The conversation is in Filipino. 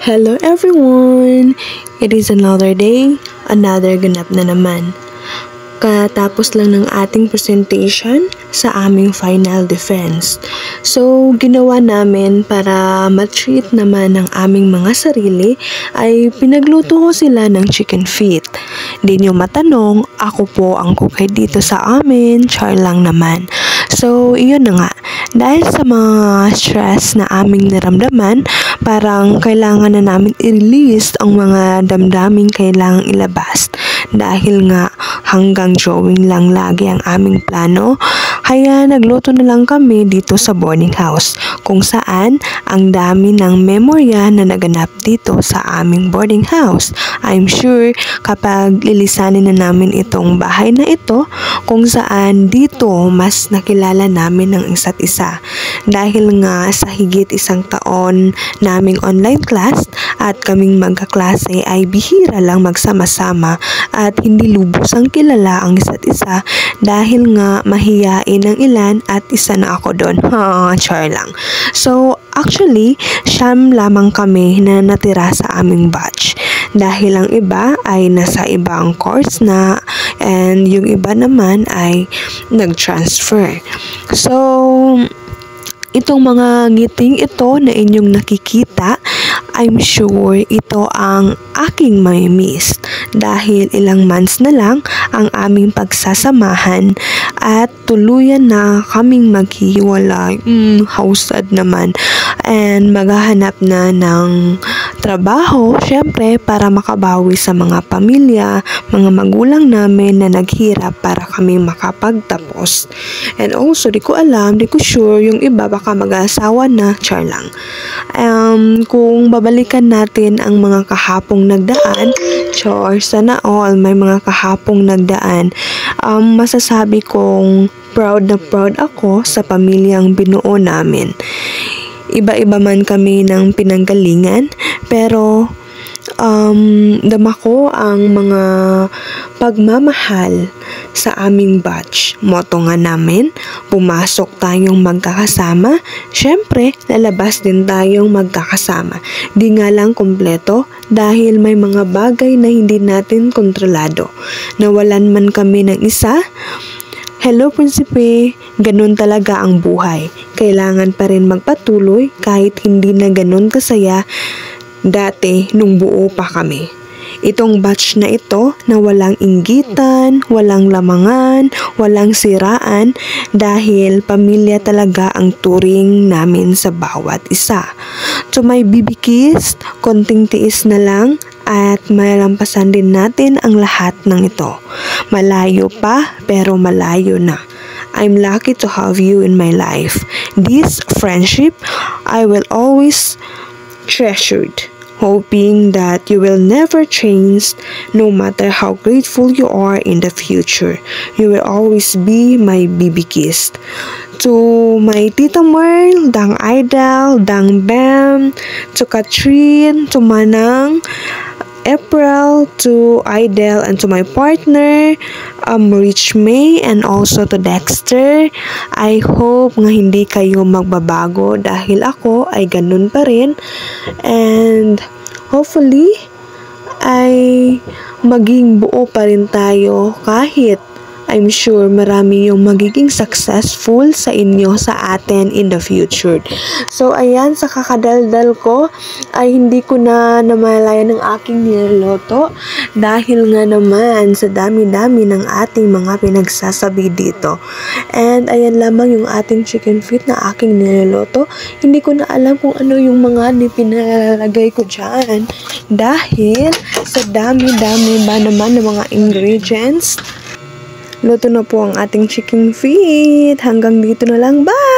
Hello everyone! It is another day, another ganap na naman. Katapos lang ng ating presentation sa aming final defense. So, ginawa namin para ma-treat naman ng aming mga sarili ay pinagluto ko sila ng chicken feet. Di nyo matanong, ako po ang cook dito sa amin, char lang naman. So, iyon na nga. Dahil sa mga stress na aming naramdaman, parang kailangan na namin i-release ang mga damdaming kailangang ilabas. Dahil nga hanggang drawing lang lagi ang aming plano, kaya nagluto na lang kami dito sa boarding house kung saan ang dami ng memorya na naganap dito sa aming boarding house. I'm sure kapag lilisanin na namin itong bahay na ito kung saan dito mas nakilala namin ng isa't isa. Dahil nga sa higit 1 taon naming online class at kaming magkaklase ay bihira lang magsama-sama at hindi lubos ang kilala ang isa't isa dahil nga mahiyain ang ilan at isa na ako doon. Char lang. So, actually, 9 lamang kami na natira sa aming batch. Dahil ang iba ay nasa ibang course na and yung iba naman ay nag-transfer. So, itong mga ngiting ito na inyong nakikita, I'm sure ito ang aking may miss dahil ilang months na lang ang aming pagsasamahan at tuluyan na kaming maghihiwalay. How sad naman. And maghahanap na ng trabaho, syempre para makabawi sa mga pamilya, mga magulang namin na naghirap para kami makapagtapos. And also, di ko alam, di ko sure, yung iba baka mag-asawa na, char lang. Kung babalikan natin ang mga kahapong nagdaan, char, sana all may mga kahapong nagdaan, masasabi kong proud na proud ako sa pamilyang binuo namin. Iba-iba man kami ng pinanggalingan, pero dama ko ang mga pagmamahal sa aming batch. Motto nga namin, pumasok tayong magkakasama, syempre lalabas din tayong magkakasama. Di nga lang kompleto dahil may mga bagay na hindi natin kontrolado. Nawalan man kami ng isa, hello Prinsipe, ganun talaga ang buhay. Kailangan pa rin magpatuloy kahit hindi na ganun kasaya dati nung buo pa kami. Itong batch na ito na walang inggitan, walang lamangan, walang siraan dahil pamilya talaga ang turing namin sa bawat isa. So may bibikis, konting tiis na lang at malampasan din natin ang lahat ng ito. Malayo pa pero malayo na. I'm lucky to have you in my life. This friendship I will always treasured, hoping that you will never change no matter how grateful you are in the future. You will always be my baby kiss. To my Tita Merl, Dang Idol, Dang Bam, to Katrin, to Manang, April, to Idel, and to my partner, Rich May, and also to Dexter. I hope nga hindi kayo magbabago dahil ako ay ganun pa rin. And hopefully, ay maging buo pa rin tayo kahit I'm sure marami yung magiging successful sa inyo, sa atin in the future. So, ayan, sa kakadaldal ko, ay hindi ko na namalayan ng aking niloloto dahil nga naman sa dami-dami ng ating mga pinagsasabi dito. And ayan lamang yung ating chicken feet na aking niloloto. Hindi ko na alam kung ano yung mga pinalagay ko dyan dahil sa dami-dami ba naman ng mga ingredients. Luto na po ang ating chicken feet. Hanggang dito na lang. Bye!